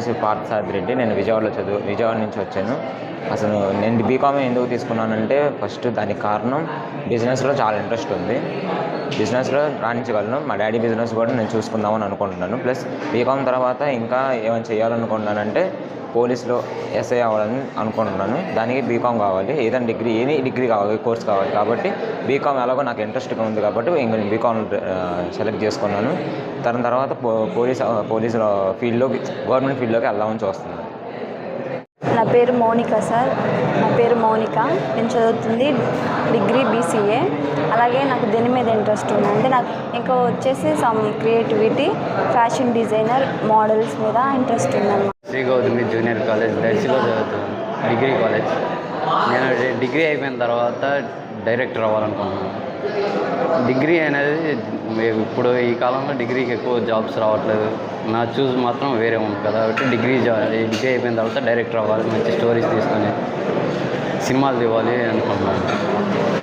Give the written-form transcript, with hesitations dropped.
పేరు పార్థసారథి రెడ్డి. నేను విజయవాడ నుంచి వచ్చాను. అసలు నేను బీకామ్ ఎందుకు తీసుకున్నానంటే ఫస్ట్ దానికి కారణం బిజినెస్లో చాలా ఇంట్రెస్ట్ ఉంది. బిజినెస్లో రాణించగలను. మా డాడీ బిజినెస్ కూడా నేను చూసుకుందామని అనుకుంటున్నాను. ప్లస్ బీకామ్ తర్వాత ఇంకా ఏమైనా చేయాలనుకుంటున్నానంటే పోలీస్లో ఎస్ఐ అవ్వాలని అనుకుంటున్నాను. దానికి బీకామ్ కావాలి, ఏదైనా ఎనీ డిగ్రీ కావాలి, కోర్స్ కావాలి. కాబట్టి బీకామ్ ఎలాగో నాకు ఇంట్రెస్ట్గా ఉంది కాబట్టి ఇంక నేను బీకామ్ సెలెక్ట్ చేసుకున్నాను. దాని తర్వాత పోలీస్ ఫీల్డ్లో గవర్నమెంట్ ఫీల్డ్లోకి వెళ్దామని చూస్తున్నాను. నా పేరు మౌనిక సార్. నేను చదువుతుంది డిగ్రీ BCA. అలాగే నాకు దేని మీద ఇంట్రెస్ట్ ఉంది అంటే నాకు ఇంకా వచ్చేసి some creativity, fashion designer, models మీద ఇంట్రెస్ట్ ఉందన్నమాట. శ్రీ గౌతమి జూనియర్ కాలేజ్ దర్శిలో చదువుతాను, డిగ్రీ కాలేజ్. నేను డిగ్రీ అయిపోయిన తర్వాత డైరెక్టర్ అవ్వాలనుకుంటున్నాను. డిగ్రీ అనేది ఇప్పుడు ఈ కాలంలో డిగ్రీకి ఎక్కువ జాబ్స్ రావట్లేదు. నా చూస్ మాత్రం వేరే ఉంది కదా, కాబట్టి డిగ్రీ అయిపోయిన తర్వాత డైరెక్టర్ అవ్వాలి, మంచి స్టోరీస్ తీసుకొని సినిమాలు ఇవ్వాలి అనుకుంటున్నాను.